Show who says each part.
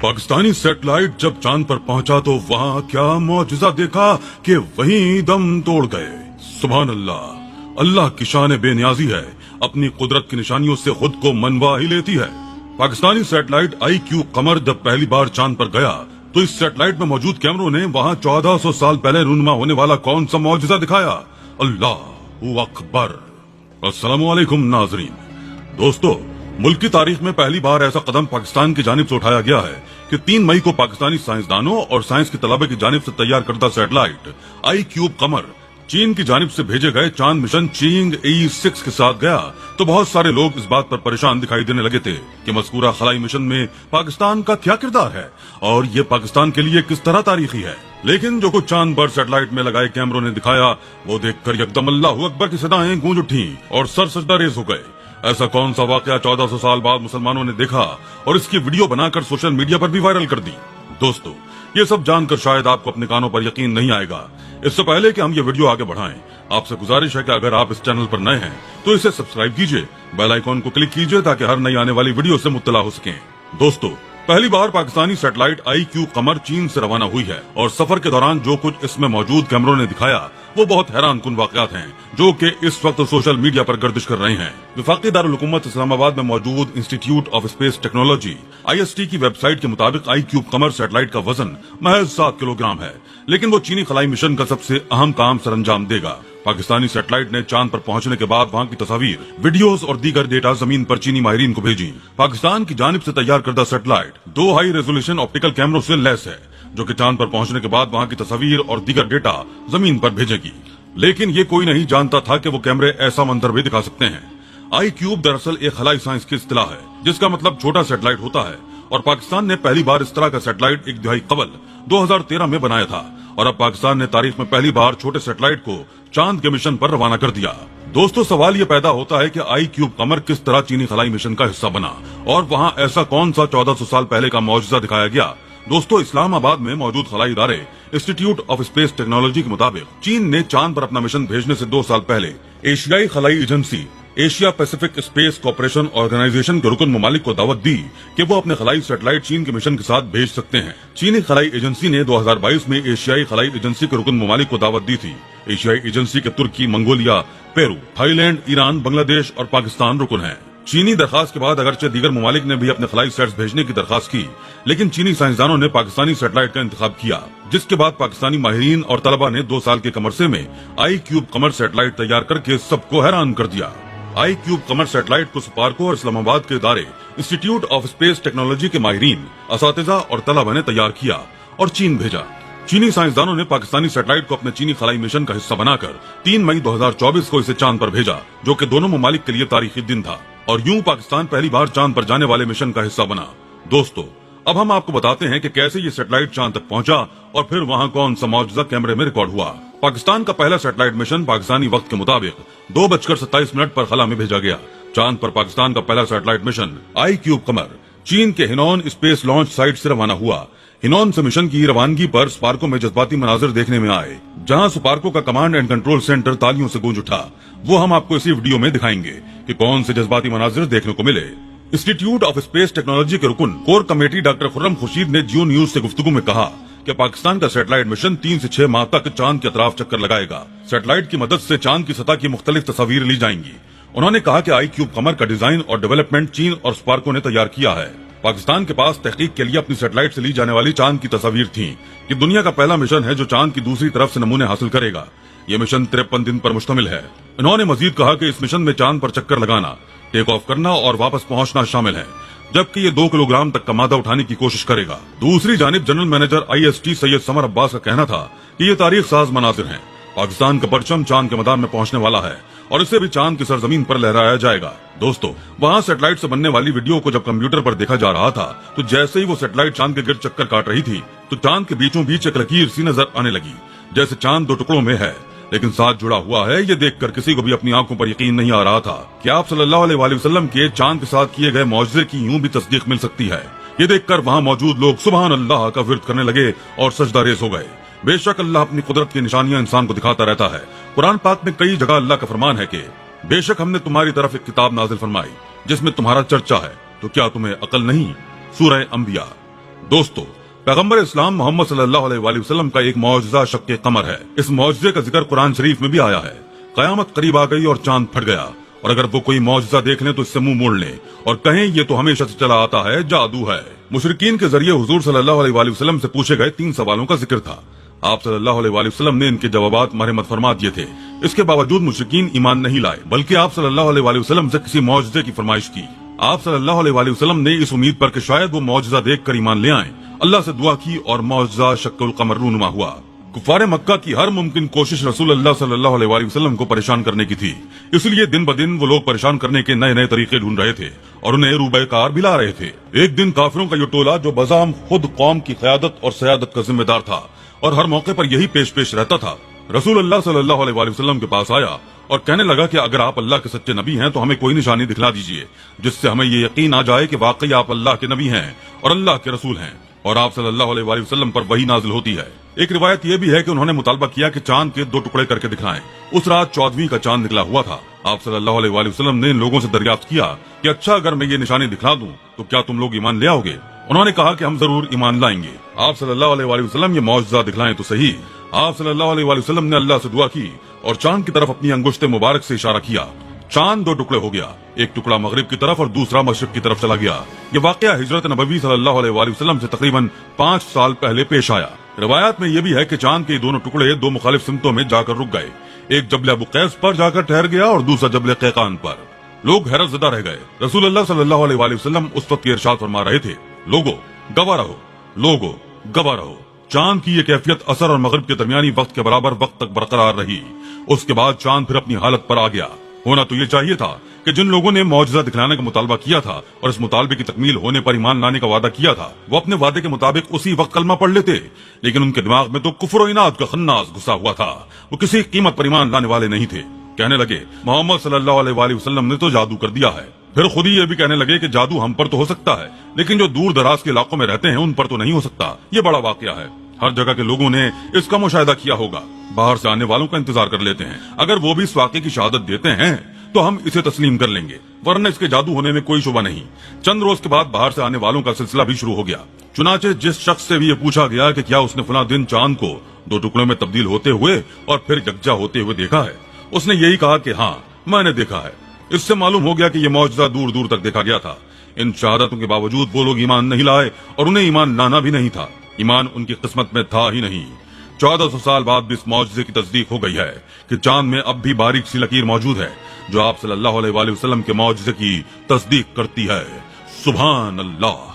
Speaker 1: Pakistani satellite जब चांद पर पहुंचा तो वहाँ क्या मौजज़ा देखा कि वहीं दम तोड़ गए। सुभान अल्लाह, अल्लाह की शान बेनियाजी है, अपनी कुदरत की निशानियों से खुद को मनवा ही लेती है। पाकिस्तानी सैटेलाइट IQ कमर जब पहली बार चांद पर गया तो इस सैटेलाइट में मौजूद कैमरों ने वहाँ 1400 साल पहले रूनुमा होने वाला कौन सा मौजज़ा दिखाया। अल्लाहू अकबर। अस्सलामु अलैकुम नाज़रीन। दोस्तों, मुल्क की तारीख में पहली बार ऐसा कदम पाकिस्तान की जानिब से उठाया गया है कि 3 मई को पाकिस्तानी साइंसदानों और साइंस के तलबे की जानिब से तैयार करदा सैटेलाइट IQ कमर चीन की जानिब से भेजे गए चांद मिशन चींग E6 के साथ गया तो बहुत सारे लोग इस बात पर परेशान दिखाई देने लगे थे कि मज़कूरा खलाई मिशन में पाकिस्तान का क्या किरदार है और ये पाकिस्तान के लिए किस तरह तारीखी है। लेकिन जो कुछ चांद पर सैटेलाइट में लगाए कैमरों ने दिखाया वो देखकर यकदम अल्लाहू अकबर की सदाएं गूंज उठी और सर सजदा रेज़ हो गए। ऐसा कौन सा वाकया 1400 साल बाद मुसलमानों ने देखा और इसकी वीडियो बनाकर सोशल मीडिया पर भी वायरल कर दी। दोस्तों, ये सब जानकर शायद आपको अपने कानों पर यकीन नहीं आएगा। इससे पहले कि हम ये वीडियो आगे बढ़ाएं, आपसे गुजारिश है कि अगर आप इस चैनल पर नए हैं तो इसे सब्सक्राइब कीजिए, बेल आइकॉन को क्लिक कीजिए ताकि हर नई आने वाली वीडियो से मुत्तला हो सकें। दोस्तों, पहली बार पाकिस्तानी सैटेलाइट IQ कमर चीन से रवाना हुई है और सफर के दौरान जो कुछ इसमें मौजूद कैमरों ने दिखाया वो बहुत हैरान कुन वाकयात हैं जो कि इस वक्त सोशल मीडिया पर गर्दिश कर रहे हैं। वफाकी दारुल हुकूमत इस्लामाबाद में मौजूद institute of space technology IST की वेबसाइट के मुताबिक IQ कमर सैटेलाइट का वजन महज 7 किलोग्राम है, लेकिन वो चीनी खलाई मिशन का सबसे अहम काम सरअंजाम देगा। पाकिस्तानी सैटेलाइट ने चांद पर पहुंचने के बाद वहां की तस्वीर, वीडियोस और दीगर डेटा जमीन पर चीनी माहिरीन को भेजी। पाकिस्तान की जानिब से तैयार करदा सैटेलाइट 2 हाई रेजोल्यूशन ऑप्टिकल कैमरों से लैस है जो कि चांद पर पहुंचने के बाद वहां की तस्वीर और दीगर डेटा जमीन पर भेजेगी। लेकिन ये कोई नहीं जानता था कि वो कैमरे ऐसा मंजर भी दिखा सकते हैं। IQ दरअसल एक खलाई साइंस की इस्तिलाह है जिसका मतलब छोटा सैटेलाइट होता है और पाकिस्तान ने पहली बार इस तरह का सैटेलाइट एक दिहाई कबल 2013 में बनाया था और अब पाकिस्तान ने तारीख में पहली बार छोटे सैटेलाइट को चांद के मिशन पर रवाना कर दिया। दोस्तों, सवाल ये पैदा होता है कि IQ कमर किस तरह चीनी खलाई मिशन का हिस्सा बना और वहाँ ऐसा कौन सा 1400 साल पहले का मौजज़ा दिखाया गया। दोस्तों, इस्लामाबाद में मौजूद खलाई इदारे इंस्टीट्यूट ऑफ स्पेस टेक्नोलॉजी के मुताबिक चीन ने चांद पर अपना मिशन भेजने से 2 साल पहले एशियाई खलाई agency Asia Pacific space corporation organisation के रुकन ममालिक को दावत दी कि वो अपने खलाई सैटेलाइट चीन के मिशन के साथ भेज सकते हैं। चीनी खलाई एजेंसी ने 2022 में एशियाई खलाई एजेंसी के रुकन ममालिक को दावत दी थी। एशियाई एजेंसी के Turkey, Mongolia, Peru, Thailand, Iran, Bangladesh और पाकिस्तान रुकन हैं। चीनी दरखास्त के बाद अगरचे दीगर ममालिक ने भी अपने खलाई सेट्स भेजने की दरखास्त की, लेकिन चीनी साइंसदानों ने पाकिस्तानी सैटेलाइट का इंतखाब किया, जिसके बाद पाकिस्तानी माहिरीन और तलबा ने 2 साल के कमरसे में IQ कमर सैटेलाइट तैयार करके सबको हैरान कर दिया। IQ कमर सैटेलाइट को स्पार्को और इस्लामाबाद के इदारे इंस्टीट्यूट ऑफ स्पेस टेक्नोलॉजी के माहिरीन, असातिज़ा और तलबा ने तैयार किया और चीन भेजा। चीनी साइंसदानों ने पाकिस्तानी सैटेलाइट को अपने चीनी खलाई मिशन का हिस्सा बनाकर 3 मई 2024 को इसे चांद पर भेजा, जो कि दोनों ममालिक के लिए तारीखी दिन था और यूं पाकिस्तान पहली बार चांद पर जाने वाले मिशन का हिस्सा बना। दोस्तों, अब हम आपको बताते हैं कि कैसे ये सैटेलाइट चांद तक पहुंचा और फिर वहां कौन सा मौजूदा कैमरे में रिकॉर्ड हुआ। पाकिस्तान का पहला सैटेलाइट मिशन पाकिस्तानी वक्त के मुताबिक 2:27 पर खला में भेजा गया। चांद पर पाकिस्तान का पहला सैटेलाइट मिशन IQ कमर चीन के हिनोन स्पेस लॉन्च साइट से रवाना हुआ। हिनोन से मिशन की रवानगी पर स्पार्को में जज्बाती मनाजिर देखने में आए, जहां स्पार्को का कमांड एंड कंट्रोल सेंटर तालियों से गूंज उठा। वो हम आपको इसी वीडियो में दिखाएंगे कि कौन से जज्बाती मनाजिर देखने को मिले। इंस्टीट्यूट ऑफ स्पेस टेक्नोलॉजी के रुकन core committee doctor Khurram Khurshid ने जियो न्यूज से गुफ्तगू में कहा कि पाकिस्तान का सैटेलाइट मिशन 3 से 6 माह तक चांद के अतराफ चक्कर लगाएगा। सैटेलाइट की मदद से चांद की सतह की मुख्तलिफ तस्वीर ली जाएंगी। उन्होंने कहा कि IQ कमर का डिजाइन और डेवलपमेंट चीन और स्पार्को ने तैयार किया है। पाकिस्तान के पास तहकीक के लिए अपनी सैटेलाइट से ली जाने वाली चांद की तस्वीर थी। ये दुनिया का पहला मिशन है जो चांद की दूसरी तरफ से नमूने हासिल करेगा। ये मिशन 53 दिन पर मुश्तमिल है। उन्होंने मजीद कहा कि इस मिशन में चांद पर चक्कर लगाना, टेक ऑफ करना और वापस पहुंचना शामिल है, जबकि ये 2 किलोग्राम तक का मादा उठाने की कोशिश करेगा। दूसरी जानिब general manager IST Syed summer Abbas का कहना था कि ये तारीख साज मनाजिर हैं। पाकिस्तान का परचम चांद के मैदान में पहुंचने वाला है और इसे भी चांद की सरजमीन पर लहराया जाएगा। दोस्तों, वहाँ सैटेलाइट से बनने वाली वीडियो को जब कंप्यूटर पर देखा जा रहा था तो जैसे ही वो सैटेलाइट चांद के गिर्द चक्कर काट रही थी तो चांद के बीचों बीच एक लकीर सी नजर आने लगी, जैसे चांद 2 टुकड़ों में है लेकिन साथ जुड़ा हुआ है। ये देखकर किसी को भी अपनी आंखों पर यकीन नहीं आ रहा था कि आप सल्लल्लाहु अलैहि वसल्लम के चांद के साथ किए गए मौजज़े की यूं भी तस्दीक मिल सकती है। ये देखकर वहाँ मौजूद लोग सुभान अल्लाह का विर्द करने लगे और सजदा रेज़ हो गए। बेशक अल्लाह अपनी कुदरत की निशानियां इंसान को दिखाता रहता है। कुरान पाक में कई जगह अल्लाह का फरमान है कि बेशक हमने तुम्हारी तरफ एक किताब नाजिल फरमाई जिसमें तुम्हारा चर्चा है, तो क्या तुम्हें अकल नहीं। सूरह अंबिया। दोस्तों, पैगंबर इस्लाम मोहम्मद सल्लल्लाहु अलैहि वसल्लम का एक मौजज़ा शक्के कमर है। इस मौजज़े का जिक्र कुरान शरीफ में भी आया है। कयामत करीब आ गई और चांद फट गया, और अगर वो कोई मौजज़ा देख लें तो इससे मुंह मोड़ लें और कहें ये तो हमेशा से चला आता है, जादू है। मुशरिकीन के जरिए हुजूर सल्लल्लाहु अलैहि वसल्लम से पूछे गए 3 सवालों का जिक्र था। आप सल्लल्लाहु अलैहि वसल्लम ने इनके जवाबात मरहमत फरमा दिए थे। इसके बावजूद मुशरिकीन ईमान नहीं लाए, बल्कि आप सल्लल्लाहु अलैहि वसल्लम से किसी मौजज़े की फरमाइश की। आप सल्लल्लाहु अलैहि वसल्लम ने इस उम्मीद पर कि शायद वो मौजज़ा देखकर ईमान ले आए, अल्लाह से दुआ की और मौजज़ा शक्कुल कमर रूनुमा हुआ। कुफारे मक्का की हर मुमकिन कोशिश रसूल अल्लाह सल्लल्लाहु अलैहि वसल्लम को परेशान करने की थी, इसलिए दिन ब दिन वो लोग परेशान करने के नए नए तरीके ढूंढ रहे थे और उन्हें रूबेकार भी ला रहे थे। एक दिन काफिरों का ये टोला, जो बज़ाम खुद कौम की क़यादत और सयादत का जिम्मेदार था और हर मौके पर यही पेश पेश रहता था, रसूल अल्लाह सल्लल्लाहु अलैहि वसल्लम के पास आया और कहने लगा कि अगर आप अल्लाह के सच्चे नबी हैं तो हमें कोई निशानी दिखला दीजिए जिससे हमें ये यकीन आ जाए कि वाकई आप अल्लाह के नबी हैं और अल्लाह के रसूल हैं और आप सल्लल्लाहु अलैहि वसल्लम पर वही नाजिल होती है। एक रिवायत यह भी है कि उन्होंने मुतालबा किया कि चांद के 2 टुकड़े करके दिखलाएं। उस रात 14वीं का चांद निकला हुआ था। आप सल्लल्लाहु अलैहि वसल्लम ने इन लोगों से दरियाफ्त किया कि अच्छा, अगर मैं ये निशानी दिखला दूं तो क्या तुम लोग ईमान ले आओगे? उन्होंने कहा कि हम जरूर ईमान लाएंगे। आप सल्लल्लाहु अलैहि वसल्लम ये मौजज़ा दिखलाएं तो सही। आप सल्लल्लाहु अलैहि वसल्लम ने अल्लाह से दुआ की और चांद की तरफ अपनी अंगुश्ते मुबारक से इशारा किया। चांद 2 टुकड़े हो गया, एक टुकड़ा मगरिब की तरफ और दूसरा मशरिक की तरफ चला गया। ये वाकया हिजरत नबवी सल्लल्लाहु अलैहि वसल्लम से तकरीबन 5 साल पहले पेश आया। रिवायात में यह भी है कि चांद के 2 टुकड़े 2 मुखालिफ सिमतों में जाकर रुक गए। एक जबल अबू कैस पर जाकर ठहर गया और दूसरा जबल कैकान पर। लोग हैरत ज़दा रह गए। रसूल अल्लाह सल्लल्लाहु अलैहि वसल्लम उस वक्त इरशाद फरमा रहे थे, लोगो गवाह रहो, लोगो गवाह रहो। चांद की ये कैफियत असर और मगरिब के दरमियानी वक्त के बराबर वक्त तक बरकरार रही। उसके बाद चांद फिर अपनी हालत पर आ गया। होना तो ये चाहिए था कि जिन लोगों ने मौजज़ा दिखलाने का मुतालबा किया था और इस मुतालबे की तकमील होने पर ईमान लाने का वादा किया था, वो अपने वादे के मुताबिक उसी वक्त कलमा पढ़ लेते, लेकिन उनके दिमाग में तो कुफ्र और इनाद का खन्नास घुसा हुआ था। वो किसी कीमत पर ईमान लाने वाले नहीं थे। कहने लगे, मोहम्मद सल्लल्लाहु अलैहि वसल्लम ने तो जादू कर दिया है। फिर खुद ही ये भी कहने लगे कि जादू हम पर तो हो सकता है, लेकिन जो दूर दराज के इलाकों में रहते हैं उन पर तो नहीं हो सकता। ये बड़ा वाकया है। हर जगह के लोगों ने इसका मुशाहिदा किया होगा। बाहर से आने वालों का इंतजार कर लेते हैं। अगर वो भी इस वाक़े की शहादत देते हैं तो हम इसे तस्लीम कर लेंगे, वरना इसके जादू होने में कोई शुबा नहीं। चंद रोज के बाद बाहर से आने वालों का सिलसिला भी शुरू हो गया। चुनाचे जिस शख्स से भी ये पूछा गया कि क्या उसने फला दिन चांद को 2 टुकड़ों में तब्दील होते हुए और फिर यकजा होते हुए देखा है, उसने यही कहा कि हाँ, मैंने देखा है। इससे मालूम हो गया कि यह मौजज़ा दूर दूर तक देखा गया था। इन शहादतों के बावजूद वो लोग ईमान नहीं लाए और उन्हें ईमान लाना भी नहीं था। ईमान उनकी किस्मत में था ही नहीं। 1400 साल बाद भी इस मौजज़े की तस्दीक हो गई है कि चांद में अब भी बारीक सी लकीर मौजूद है जो आप सल्लल्लाहु अलैहि वसल्लम के मौजज़े की तस्दीक करती है। सुभान अल्लाह।